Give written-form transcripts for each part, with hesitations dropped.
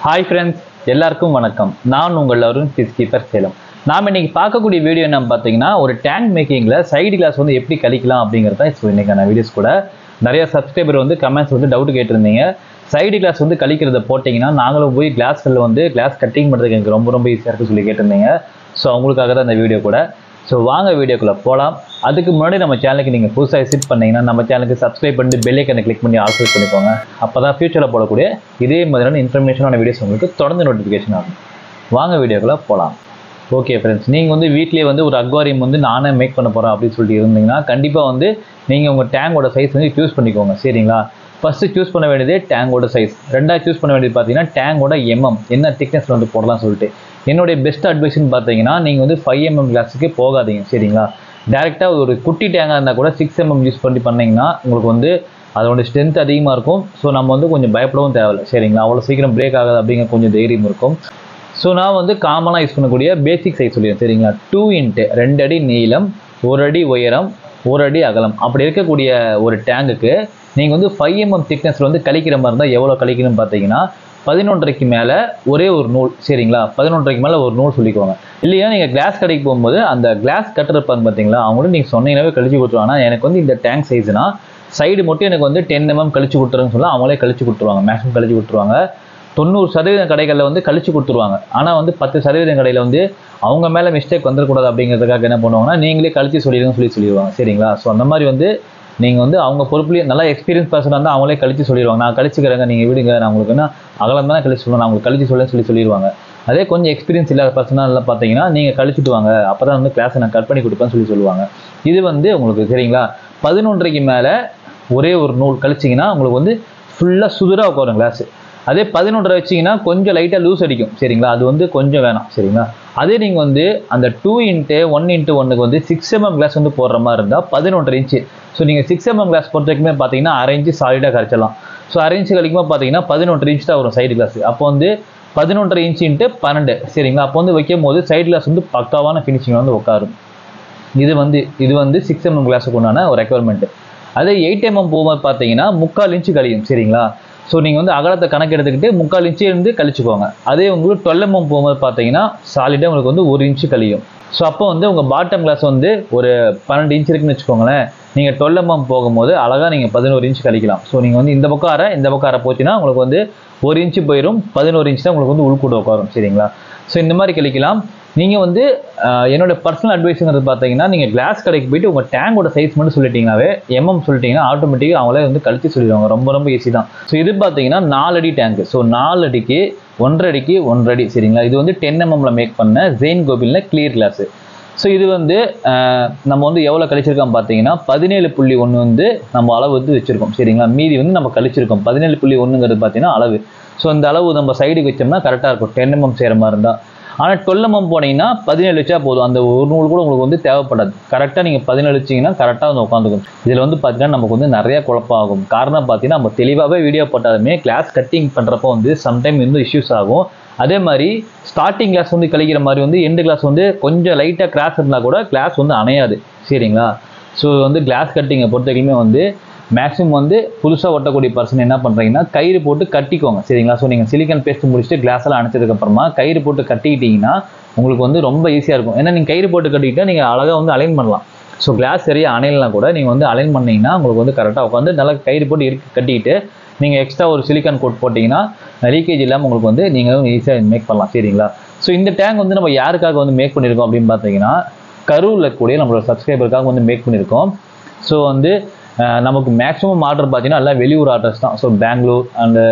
Hi friends, எல்லாருக்கும் வணக்கம். நான் உங்கள் அருண் கீப்பர் சேலம். நாம் இன்னைக்கு பார்க்கக்கூடிய வீடியோ என்ன பார்த்தீங்கன்னா, ஒரு டேங்க் மேக்கிங்கில் சைடு கிளாஸ் வந்து எப்படி கழிக்கலாம் அப்படிங்கிறது தான். ஸோ இன்றைக்கான வீடியோஸ் கூட நிறைய சப்ஸ்கிரைபர் வந்து கமெண்ட்ஸ் வந்து டவுட் கேட்டிருந்தீங்க. சைடு கிளாஸ் வந்து கழிக்கிறத போட்டிங்கன்னா நாங்களும் போய் கிளாஸ்களில் வந்து கிளாஸ் கட்டிங் பண்ணுறதுக்கு எனக்கு ரொம்ப ஈஸியாக இருக்குன்னு சொல்லி கேட்டிருந்தீங்க. ஸோ அவங்களுக்காக தான் இந்த வீடியோ கூட. ஸோ வாங்க வீடியோக்குள்ளே போகலாம். அதுக்கு முன்னாடி நம்ம சேனலுக்கு நீங்கள் புதுசாக விசிட் பண்ணிங்கன்னா நம்ம சேனலுக்கு சப்ஸ்கிரைப் பண்ணிட்டு பெல் ஐக்கனை கிளிக் பண்ணி ஆல் செலக்ட் பண்ணிக்கோங்க. அப்போ தான் ஃபியூச்சரில் போடக்கூடிய இதே மாதிரியான இன்ஃபர்மேஷனான வீடியோஸ் உங்களுக்கு தொடர்ந்து நோட்டிஃபிகேஷன் ஆகும். வாங்க வீடியோக்குள்ளே போகலாம். ஓகே ஃப்ரெண்ட்ஸ், நீங்கள் வந்து வீட்டிலே வந்து ஒரு அக்வாரியம் வந்து நானே மேக் பண்ண போகிறேன் அப்படின்னு சொல்லிட்டு இருந்தீங்கன்னா கண்டிப்பாக வந்து நீங்கள் உங்கள் டேங்கோட சைஸ் வந்து சூஸ் பண்ணிக்கோங்க. சரிங்களா? ஃபஸ்ட்டு சூஸ் பண்ண வேண்டியது டேங்கோட சைஸ். ரெண்டாவது சூஸ் பண்ண வேண்டியது பார்த்தீங்கன்னா டேங்கோட என்ன திக்னஸ் வந்து போடலாம் சொல்லிட்டு. என்னுடைய பெஸ்ட் அட்வைஸ்ன்னு பார்த்தீங்கன்னா நீங்கள் வந்து 5mm கிளாஸுக்கு போகாதீங்க. சரிங்களா? டேரெக்டாக ஒரு குட்டி டேங்காக இருந்தால் கூட 6mm யூஸ் பண்ணிங்கன்னா உங்களுக்கு வந்து அதோட ஸ்ட்ரென்த் அதிகமாக இருக்கும். ஸோ நம்ம வந்து கொஞ்சம் பயப்படவும் தேவையில்லை. சரிங்களா? அவ்வளோ சீக்கிரம் பிரேக் ஆகாது அப்படிங்கிற கொஞ்சம் தைரியம் இருக்கும். ஸோ நான் வந்து காமனாக யூஸ் பண்ணக்கூடிய பேசிக் சைஸ் சொல்லிடுறேன். சரிங்களா? 2 அடி நீளம், 1 அடி உயரம், 1 அடி அகலம் அப்படி இருக்கக்கூடிய ஒரு டேங்குக்கு நீங்கள் வந்து 5mm திக்னஸில் வந்து கழிக்கிற மாதிரி இருந்தால் எவ்வளோ கழிக்கணும்னு பார்த்தீங்கன்னா 11.5க்கு மேலே ஒரே ஒரு நூல். சரிங்களா? 11.5க்கு மேலே ஒரு நூல் சொல்லிக்கோங்க. இல்லையா நீங்கள் கிளாஸ் கடைக்கு போகும்போது அந்த கிளாஸ் கட்டர் இருப்பாங்க பார்த்தீங்களா, அவங்களும் நீங்கள் சொன்னீங்கன்னாவே கழிச்சு கொடுத்துருவாங்க. ஆனால் எனக்கு வந்து இந்த டேங்க் சைஸ்னா சைடு மட்டும் எனக்கு வந்து 10mm கழிச்சு கொடுத்துருன்னு சொல்ல அவங்களே கழிச்சு கொடுத்துருவாங்க. மேக்ஸிமம் கழிச்சு கொடுத்துருவாங்க. 90% கடைகளில் வந்து கழிச்சு கொடுத்துருவாங்க. ஆனால் வந்து 10% கடையில் வந்து அவங்க மேலே மிஸ்டேக் வந்துடக்கூடாது அப்படிங்கிறதுக்காக என்ன பண்ணுவாங்கன்னா நீங்களே கழிச்சு சொல்லிடுவாங்க. சரிங்களா? ஸோ அந்த மாதிரி வந்து நீங்கள் வந்து அவங்க பொறுப்புலேயே நல்லா எக்ஸ்பீரியன்ஸ் பர்சனாக இருந்தால் அவங்களே கழிச்சு சொல்லிடுவாங்க. நான் கழிச்சுக்கிறேங்க, நீங்கள் விடுங்க, நான் உங்களுக்கு என்ன அகலம் தானே கழிச்சு சொல்லுவேன், நான் உங்களுக்கு கழிச்சு சொல்லிடுவாங்க. அதே கொஞ்சம் எக்ஸ்பீரியன்ஸ் இல்லாத பர்சனாக பார்த்தீங்கன்னா நீங்கள் கழிச்சுட்டு வாங்க, அப்போ தான் வந்து கிளாஸை நான் கட் பண்ணி கொடுப்பேன்னு சொல்லுவாங்க. இது வந்து உங்களுக்கு சரிங்களா? 11.5க்கு மேலே ஒரே ஒரு நூல் கழிச்சிங்கன்னா உங்களுக்கு வந்து ஃபுல்லாக சுதுராக உட்காரும் கிளாஸு. அதே 11.5 வச்சிங்கன்னா கொஞ்சம் லைட்டாக லூஸ் அடிக்கும். சரிங்களா? அது வந்து கொஞ்சம் வேணாம். சரிங்களா? அதே நீங்கள் வந்து அந்த 2x1x1க்கு வந்து 6mm கிளாஸ் வந்து போடுற மாதிரி இருந்தால் 11.5 இன்ச்சு. ஸோ நீங்கள் 6mm கிளாஸ் பொறுத்த வரைக்குமே பார்த்தீங்கன்னா 1/2 இன்ச்சு சாலிடாக கரைச்சிடலாம். ஸோ 1/2 இன்ச்சு கழிக்கும்போது பார்த்தீங்கன்னா 11.5 இன்ச்சு தான் வரும் சைடு கிளாஸ். அப்போ வந்து 11.5 இன்ச்சு × 12. சரிங்களா? அப்போ வந்து வைக்கும் போது சைடு கிளாஸ் வந்து பக்காவான ஃபினிஷிங் வந்து உட்காரும். இது வந்து 6mm கிளாஸுக்கு உண்டான ஒரு ரெக்குவயர்மெண்ட். அதே 8mm போகும்போது பார்த்தீங்கன்னா 3/4 இன்ச்சு கழியும். சரிங்களா? ஸோ நீங்கள் வந்து அகலத்தை கணக்கு எடுத்துக்கிட்டு 3/4 இன்ச்சு இருந்து கழிச்சுக்கோங்க. அதே உங்களுக்கு 12mm போகும்போது பார்த்தீங்கன்னா சாலிடாக உங்களுக்கு வந்து 1 இன்ச்சு கழியும். ஸோ அப்போ வந்து உங்கள் பாட்டம் கிளாஸ் வந்து ஒரு 12 இன்ச்சு இருக்குன்னு வச்சுக்கோங்களேன். நீங்கள் 12mm போகும்போது அழகாக நீங்கள் 11 இன்ச்சு கழிக்கலாம். ஸோ நீங்கள் வந்து இந்த பக்கம் அரை போச்சுன்னா உங்களுக்கு வந்து 1 இன்ச்சு போயிடும். 11 இன்ச்சு தான் உங்களுக்கு வந்து உள்கூட உட்காரும். சரிங்களா? ஸோ இந்த மாதிரி கழிக்கலாம். நீங்கள் வந்து என்னோட பர்சனல் அட்வைஸுங்கிறது பார்த்தீங்கன்னா நீங்கள் கிளாஸ் கடைக்கு போயிட்டு உங்கள் டேங்கோட சைஸ் மட்டும் சொல்லிட்டீங்கன்னாவே சொல்லிட்டீங்கன்னா ஆட்டோமேட்டிக்காக அவங்களே வந்து கழிச்சு சொல்லிடுவாங்க. ரொம்ப ஈஸி தான். ஸோ இது பார்த்தீங்கன்னா 4 அடி டேங்க். ஸோ 4 அடிக்கு 1.5 அடிக்கு 1.5 அடி. சரிங்களா? இது வந்து 10mmல மேக் பண்ண ஜெயின் கோபிலில் கிளியர் கிளாஸு. ஸோ இது வந்து நம்ம வந்து எவ்வளோ கழிச்சிருக்கோம் பார்த்தீங்கன்னா 17.1 வந்து நம்ம அளவு வந்து வச்சுருக்கோம். சரிங்களா? மீதி வந்து நம்ம கழிச்சிருக்கோம். 17.1ங்கிறது பார்த்தீங்கன்னா அளவு. ஸோ இந்த அளவு நம்ம சைடுக்கு வச்சோம்னா கரெக்டாக இருக்கும் 10mm செய்கிற மாதிரி இருந்தால். ஆனால் 12mm போனீங்கன்னா 17 வச்சா போதும். அந்த ஒரு நூல் கூட உங்களுக்கு வந்து தேவைப்படாது. கரெக்டாக நீங்கள் 17 வச்சிங்கன்னா கரெக்டாக வந்து உட்காந்துக்கும். இதில் வந்து பார்த்தீங்கன்னா நமக்கு வந்து நிறைய குழப்பம் ஆகும். காரணம் பார்த்தீங்கன்னா நம்ம தெளிவாகவே வீடியோ போட்டாலுமே கிளாஸ் கட்டிங் பண்ணுறப்போ வந்து சம்டைம் வந்து இஷ்யூஸ் ஆகும். அதே மாதிரி ஸ்டார்டிங் கிளாஸ் வந்து கழிக்கிற மாதிரி வந்து எண்டு கிளாஸ் வந்து கொஞ்சம் லைட்டாக கிராஸ் இருந்தால் கூட கிளாஸ் வந்து அணையாது. சரிங்களா? ஸோ வந்து கிளாஸ் கட்டிங்கை பொறுத்த வரைக்குமே வந்து மேக்ஸிமம் வந்து புதுசாக ஒட்டக்கூடிய பர்சன் என்ன பண்ணுறீங்கன்னா கயிறு போட்டு கட்டிக்கோங்க. சரிங்களா? ஸோ நீங்கள் சிலிக்கான் பேஸ்ட் முடிச்சுட்டு கிளாஸ் எல்லாம் அணைச்சதுக்கப்புறமா கயிறு போட்டு கட்டிக்கிட்டிங்கன்னா உங்களுக்கு வந்து ரொம்ப ஈஸியாக இருக்கும். ஏன்னா நீங்கள் கயிறு போட்டு கட்டிக்கிட்டால் நீங்கள் அழகாக வந்து அலைன் பண்ணலாம். ஸோ கிளாஸ் சரியாக அணையலாம் கூட நீங்கள் வந்து அலைன் பண்ணிங்கன்னா உங்களுக்கு வந்து கரெக்டாக உட்காந்து நல்லா கயிறு போட்டு கட்டிக்கிட்டு நீங்கள் எக்ஸ்ட்ரா ஒரு சிலிக்கான் கோட் போட்டிங்கன்னா லீக்கேஜ் இல்லாமல் உங்களுக்கு வந்து நீங்கள் ஈஸியாக மேக் பண்ணலாம். சரிங்களா? ஸோ இந்த டேங்க் வந்து நம்ம யாருக்காக வந்து மேக் பண்ணியிருக்கோம் அப்படின்னு பார்த்தீங்கன்னா கரூரில் கூட நம்மளோட சப்ஸ்கிரைபருக்காக வந்து மேக் பண்ணியிருக்கோம். ஸோ வந்து நமக்கு மேக்ஸிமம் ஆர்டர் பார்த்தீங்கன்னா எல்லாம் வெளியூர் ஆர்டர்ஸ் தான். ஸோ பெங்களூர் அண்டு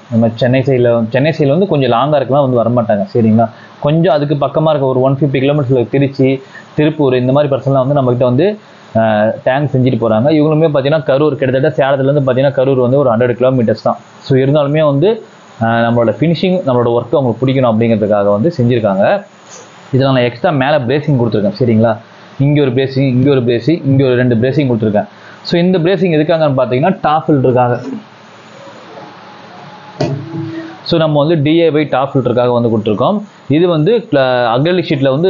நம்ம சென்னை சைடில் வந்து கொஞ்சம் லாங்காக இருக்கலாம் வந்து வரமாட்டாங்க. சரிங்களா? கொஞ்சம் அதுக்கு பக்கமாக இருக்க ஒரு 150 கிலோமீட்டர்ஸில் திருச்சி, திருப்பூர் இந்த மாதிரி பர்சன்லாம் வந்து நம்மகிட்ட வந்து டேங்க் செஞ்சுட்டு போகிறாங்க. இவங்களுமே பார்த்தீங்கன்னா கரூர் கிட்டத்தட்ட சேலத்துலேருந்து பார்த்தீங்கன்னா கரூர் வந்து ஒரு 100 கிலோமீட்டர்ஸ் தான். ஸோ இருந்தாலுமே வந்து நம்மளோட ஃபினிஷிங் நம்மளோட ஒர்க்கு அவங்களுக்கு பிடிக்கணும் அப்படிங்கிறதுக்காக வந்து செஞ்சுருக்காங்க. இதில் நான் எக்ஸ்ட்ரா மேலே பிரேசிங் கொடுத்துருக்கேன். சரிங்களா? இங்கே ஒரு பிரேசிங், இங்கே ஒரு பிரேசிங், இங்கே ஒரு 2 பிரேசிங் கொடுத்துருக்கேன். ஸோ இந்த பிரேசிங் எதுக்காகன்னு பார்த்தீங்கன்னா டாப் ஃபில்டருக்காக. ஸோ நம்ம வந்து DIY டாப் ஃபில்டருக்காக வந்து கொடுத்துருக்கோம். இது வந்து அக்ரிலிக் ஷீட்டில் வந்து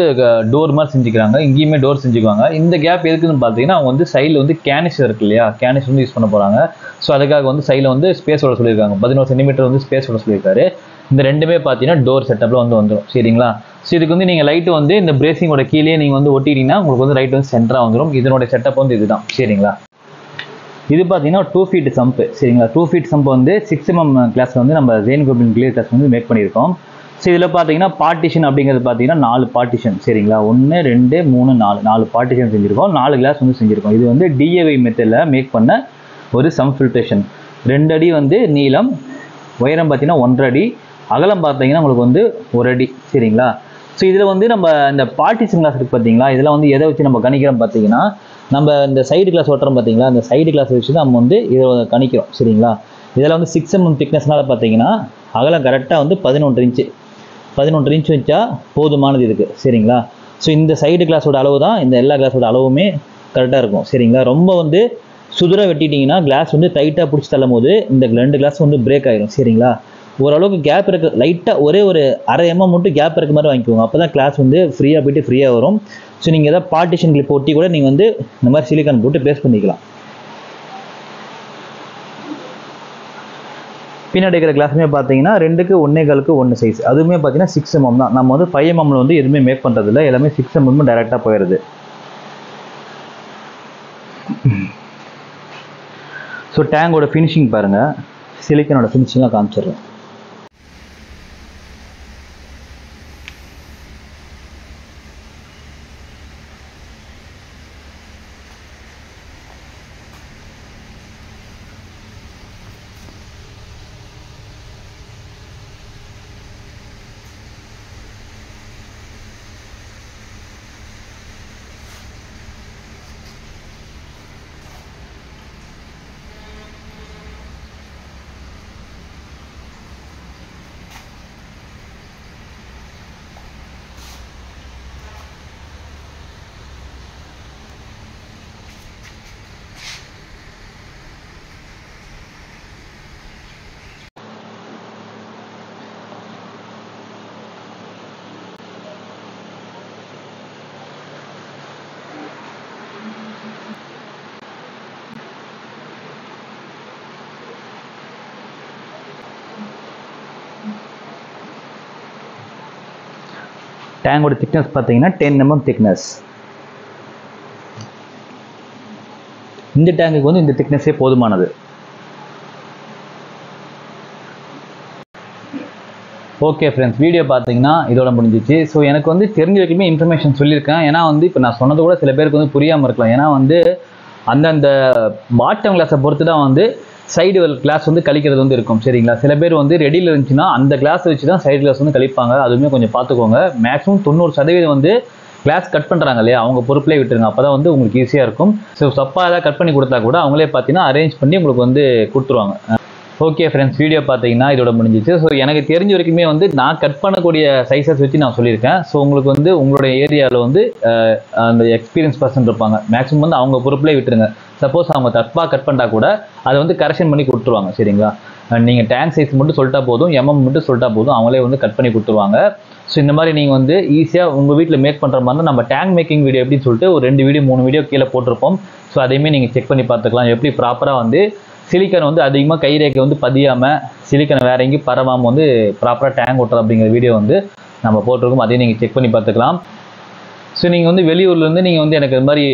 டோர் மாதிரி செஞ்சுக்கிறாங்க. இங்கேயுமே டோர் செஞ்சுக்குவாங்க. இந்த கேப் எதுக்குன்னு பார்த்தீங்கன்னா அவங்க வந்து சைடில் வந்து கேனிஸ் இருக்கு இல்லையா, கேனிஸ் வந்து யூஸ் பண்ண போகிறாங்க. ஸோ அதுக்காக வந்து சைடில் வந்து ஸ்பேஸ் விட சொல்லியிருக்காங்க. 11 சென்டிமீட்டர் வந்து ஸ்பேஸ் விட சொல்லியிருக்காரு. இந்த ரெண்டுமே பார்த்தீங்கன்னா டோர் செட்டப்பில் வந்து வந்துடும் சரிங்களா. ஸோ இதுக்கு வந்து நீங்கள் லைட்டு வந்து இந்த பிரேசிங்கோட கீழே நீங்கள் வந்து ஒட்டிட்டீங்கன்னா உங்களுக்கு வந்து லைட் வந்து சென்டராக வந்துடும். இதனோட செட்டப் வந்து இதுதான் சரிங்களா. இது பார்த்தீங்கன்னா 2 feet சம்பு சரிங்களா. 2 feet சம்பு வந்து 6 mm கிளாஸ் வந்து நம்ம ஜெயின் கோபின் கிளியர் கிளாஸ் வந்து மேக் பண்ணியிருக்கோம். ஸோ இதில் பார்த்தீங்கன்னா பார்ட்டிஷன் அப்படிங்கிறது பார்த்தீங்கன்னா 4 பார்ட்டிஷன் சரிங்களா. 1 2 3 4 பார்ட்டிஷன் செஞ்சுருக்கோம். 4 கிளாஸ் வந்து செஞ்சுருக்கோம். இது வந்து DIY மெத்தடில் மேக் பண்ண ஒரு சம் ஃபில்ட்ரேஷன். 2 அடி வந்து நீளம், உயரம் பார்த்தீங்கன்னா 1.5 அடி, அகலம் பார்த்தீங்கன்னா உங்களுக்கு வந்து 1 அடி சரிங்களா. ஸோ இதில் வந்து நம்ம இந்த பார்ட்டிஷன் கிளாஸ் இருக்குது பார்த்தீங்களா, இதில் வந்து எதை வச்சு நம்ம கணிக்கிறோம் பார்த்தீங்கன்னா, நம்ம இந்த சைடு கிளாஸ் ஓட்டுறோம் பார்த்தீங்களா, அந்த சைடு கிளாஸ் வச்சு தான் நம்ம வந்து இதை கணிக்கிறோம் சரிங்களா. இதில் வந்து 6 mm திக்னஸ்னால பார்த்தீங்கன்னா அகலம் கரெக்டாக வந்து 11 இன்ச் வச்சா போதுமானது இதுக்கு சரிங்களா. ஸோ இந்த சைடு கிளாஸோட அளவு தான் இந்த எல்லா கிளாஸோட அளவுமே கரெக்டாக இருக்கும் சரிங்களா. ரொம்ப வந்து சுதுர வெட்டிட்டிங்கன்னா கிளாஸ் வந்து டைட்டாக பிடிச்சி தள்ளும் போது இந்த 2 கிளாஸ் வந்து பிரேக் ஆகிடும் சரிங்களா. ஓரளவுக்கு கேப் இருக்க லைட்டாக ஒரே ஒரு அரை mm மட்டும் கேப் இருக்க மாதிரி வாங்கிக்கோங்க. அப்போ தான் கிளாஸ் வந்து ஃப்ரீயாக போய்ட்டு ஃப்ரீயாக வரும். ஸோ நீங்கள் எதாவது பார்ட்டிஷன் கிளிப் ஒட்டி கூட நீங்கள் வந்து இந்த மாதிரி சிலிக்கான் போட்டு ப்ளேஸ் பண்ணிக்கலாம். பின்னாடி இருக்கிற கிளாஸுமே பார்த்தீங்கன்னா 2க்கு 1.25க்கு 1 சைஸ், அதுவுமே பார்த்தீங்கன்னா 6 mm தான். நம்ம வந்து 5 mm வந்து எதுவுமே மேக் பண்ணுறதில்ல, எல்லாமே 6 mm டைரெக்டாக போயிடுது. ஸோ டேங்கோட ஃபினிஷிங் பாருங்கள், சிலிக்கனோட ஃபினிஷிங்காக காமிச்சிடுறேன். டேங்கோட திக்னஸ் பார்த்தீங்கன்னா 10 mm திக்னஸ். இந்த டேங்குக்கு வந்து இந்த திக்னஸே போதுமானது. ஓகே ஃப்ரெண்ட்ஸ், வீடியோ பார்த்தீங்கன்னா இதோட முடிஞ்சிச்சு. ஸோ எனக்கு வந்து தெரிஞ்ச வரைக்குமே இன்ஃபர்மேஷன் சொல்லியிருக்கேன். ஏன்னா வந்து இப்போ நான் சொன்னது கூட சில பேருக்கு வந்து புரியாமல் இருக்கலாம். ஏன்னா வந்து அந்தந்த பாட்டம் கிளாஸை பொறுத்து தான் வந்து சைடு கிளாஸ் வந்து கழிக்கிறது வந்து இருக்கும் சரிங்களா. சில பேர் வந்து ரெடியில் இருந்துச்சுன்னா அந்த கிளாஸ் வச்சு தான் சைடு கிளாஸ் வந்து கழிப்பாங்க. அதுவுமே கொஞ்சம் பார்த்துக்கோங்க. மேக்ஸிமம் 90% வந்து கிளாஸ் கட் பண்ணுறாங்க இல்லையா, அவங்க பொறுப்புலேயே விட்டுருங்க. அப்போ தான் வந்து உங்களுக்கு ஈஸியாக இருக்கும். ஸோ தப்பாக ஏதாவது கட் பண்ணி கொடுத்தா கூட அவங்களே பார்த்தீங்கன்னா அரேஞ்ச் பண்ணி உங்களுக்கு வந்து கொடுத்துருவாங்க. ஓகே ஃப்ரெண்ட்ஸ், வீடியோ பார்த்தீங்கன்னா இதோட முடிஞ்சிச்சு. ஸோ எனக்கு தெரிஞ்ச வரைக்குமே வந்து நான் கட் பண்ணக்கூடிய சைஸஸ் வச்சு நான் சொல்லியிருக்கேன். ஸோ உங்களுக்கு வந்து உங்களுடைய ஏரியாவில் வந்து அந்த எக்ஸ்பீரியன்ஸ் பர்சன் இருப்பாங்க, மேக்ஸிமம் வந்து அவங்க பொறுப்புலேயே விட்டுருங்க. சப்போஸ் அவங்க தப்பாக கட் பண்ணா கூட அதை வந்து கரெக்ஷன் பண்ணி கொடுத்துருவாங்க சரிங்களா. நீங்கள் டேங்க் சைஸ் மட்டும் சொல்லிட்டா போதும், MM மட்டும் சொல்லிட்டா போதும், அவங்களே வந்து கட் பண்ணி கொடுத்துருவாங்க. ஸோ இந்த மாதிரி நீங்கள் வந்து ஈஸியாக உங்கள் வீட்டில் மேக் பண்ணுற மாதிரி நம்ம டேங்க் மேக்கிங் வீடியோ எப்படின்னு சொல்லிட்டு ஒரு 2 வீடியோ 3 வீடியோ கீழே போட்டிருப்போம். ஸோ அதையுமே நீங்கள் செக் பண்ணி பார்த்துக்கலாம். எப்படி ப்ராப்பராக வந்து சிலிக்கன் வந்து அதிகமாக கைரேக்கை வந்து பதியாமல் சிலிக்கனை வேற எங்கேயும் பரவாமல் வந்து ப்ராப்பராக டேங்க் ஓட்டுறது அப்படிங்கிற வீடியோ வந்து நம்ம போட்டிருக்கோம். அதையும் நீங்கள் செக் பண்ணி பார்த்துக்கலாம். ஸோ நீங்கள் வந்து வெளியூர்லேருந்து நீங்கள் வந்து எனக்கு இது மாதிரி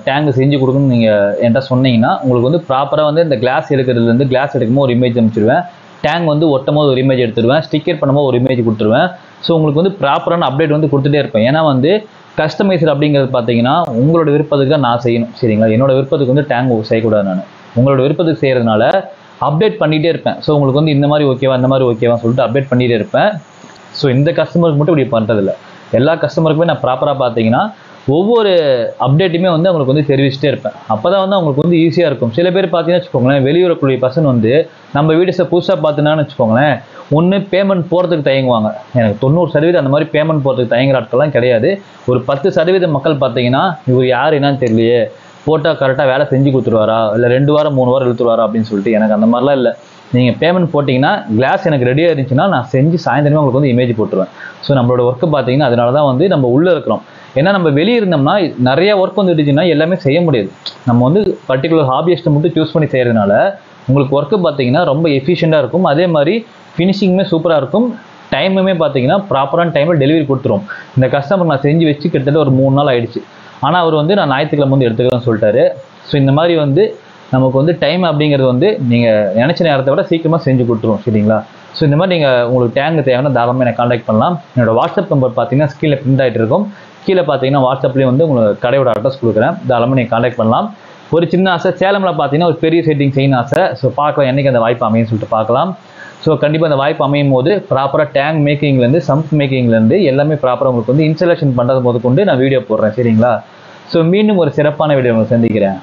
டேங்க் செஞ்சு கொடுக்கணும்னு நீங்கள் என்கிட்ட சொன்னீங்கன்னா உங்களுக்கு வந்து ப்ராப்பராக வந்து இந்த கிளாஸ் எடுக்கிறதுலேருந்து கிளாஸ் எடுக்கும்போது ஒரு இமேஜ் அனுப்பிச்சிடுவேன், டேங்க் வந்து ஒட்டும் போது ஒரு இமேஜ் எடுத்துடுவேன், ஸ்டிக்கர் பண்ணும்போது ஒரு இமேஜ் கொடுத்துருவேன். ஸோ உங்களுக்கு வந்து ப்ராப்பரான அப்டேட் வந்து கொடுத்துட்டே இருப்பேன். ஏன்னா வந்து கஸ்டமைசர் அப்படிங்கிறது பார்த்தீங்கன்னா உங்களோட விருப்பத்துக்கு தான் நான் செய்யணும் சரிங்களா. என்னோட விருப்பத்துக்கு வந்து டேங்க் செய்யக்கூடாது. நான் உங்களோட விருப்பத்துக்கு செய்கிறதுனால அப்டேட் பண்ணிகிட்டே இருப்பேன். ஸோ உங்களுக்கு வந்து இந்த மாதிரி ஓகேவா இந்த மாதிரி ஓகேவா சொல்லிட்டு அப்டேட் பண்ணிகிட்டே இருப்பேன். ஸோ இந்த கஸ்டமருக்கு மட்டும் இப்படி பண்ணுறதில்ல, எல்லா கஸ்டமருக்குமே நான் ப்ராப்பராக பார்த்தீங்கன்னா ஒவ்வொரு அப்டேட்டுமே வந்து அவங்களுக்கு வந்து தெரிவிச்சுட்டே இருப்பேன். அப்போ தான் வந்து அவங்களுக்கு வந்து ஈஸியாக இருக்கும். சில பேர் பார்த்தீங்கன்னா வச்சுக்கோங்களேன், வெளியூரக்கூடிய பர்சன் வந்து நம்ம வீடியோஸை புதுசாக பார்த்துனான்னு வச்சுக்கோங்களேன், ஒன்று பேமெண்ட் போகிறதுக்கு தயங்குவாங்க. எனக்கு 90% அந்த மாதிரி பேமெண்ட் போகிறதுக்கு தயங்குற ஆட்கள்லாம் கிடையாது. ஒரு 10% மக்கள் பார்த்தீங்கன்னா இவர் யார் என்னன்னு தெரியலையே, போட்டால் கரெக்டாக வேலை செஞ்சு கொடுத்துருவாரா, இல்லை 2 வாரம் 3 வாரம் இழுத்துருவாரா அப்படின்னு சொல்லிட்டு. எனக்கு அந்த மாதிரிலாம் இல்லை. நீங்கள் பேமெண்ட் போட்டிங்கன்னா கிளாஸ் எனக்கு ரெடியாக இருந்துச்சுன்னா நான் செஞ்சு சாயந்தரமே உங்களுக்கு வந்து இமேஜ் போட்டுருவேன். ஸோ நம்மளோட ஒர்க்கு பார்த்தீங்கன்னா அதனால தான் வந்து நம்ம உள்ளே இருக்கிறோம். ஏன்னா நம்ம வெளியே இருந்தோம்னா நிறைய ஒர்க் வந்து இருந்துச்சுன்னா எல்லாமே செய்ய முடியாது. நம்ம வந்து பர்டிகுலர் ஹாபியஸ்ட்டை மட்டும் சூஸ் பண்ணி செய்கிறதுனால உங்களுக்கு ஒர்க்கு பார்த்தீங்கன்னா ரொம்ப எஃபிஷியண்டாக இருக்கும். அதே மாதிரி ஃபினிஷிங்குமே சூப்பராக இருக்கும். டைமுமே பார்த்தீங்கன்னா ப்ராப்பரான டைமில் டெலிவரி கொடுத்துரும். இந்த கஸ்டமர் நான் செஞ்சு வச்சு கிட்டத்தட்ட ஒரு 3 நாள் ஆயிடுச்சு. ஆனால் அவர் வந்து நான் ஞாயிற்றுக்கிழமை வந்து எடுத்துக்கலாம்னு சொல்லிட்டாரு. ஸோ இந்த மாதிரி வந்து நமக்கு வந்து டைம் அப்படிங்கிறது வந்து நீங்கள் நினச்ச நேரத்தை விட சீக்கிரமாக செஞ்சு கொடுத்துரும். சரிங்களா? ஸோ இந்த மாதிரி நீங்கள் உங்களுக்கு டேங்க் தேவைன்னா தாராளமாக என்னை காண்டாக்ட் பண்ணலாம். என்னோட வாட்ஸ்அப் நம்பர் பார்த்தீங்கன்னா கீழே பிரிண்ட் ஆகிட்டு இருக்கும். கீழே பார்த்தீங்கன்னா வாட்ஸ்அப்லேயும் வந்து உங்களுக்கு கடையோட அட்ரஸ் கொடுக்குறேன். தாராளமாக நீங்கள் காண்டாக்ட் பண்ணலாம். ஒரு சின்ன ஆசை, சேலமில் பார்த்தீங்கன்னா ஒரு பெரிய செட்டிங் செய்யணும் ஆசை. ஸோ பார்க்கலாம் என்றைக்கு அந்த வாய்ப்பு அமையும் சொல்லிட்டு பார்க்கலாம். ஸோ கண்டிப்பாக அந்த வாய்ப்பு அமையும் போது ப்ராப்பராக டேங்க் மேக்கிங்லேருந்து சம்ப் மேக்கிங்லேருந்து எல்லாமே ப்ராப்பராக உங்களுக்கு வந்து இன்ஸ்டாலேஷன் பண்ணுறது போது கொண்டு நான் வீடியோ போடுறேன். சரிங்களா? ஸோ மீண்டும் ஒரு சிறப்பான வீடியோ உங்களுக்கு சந்திக்கிறேன்.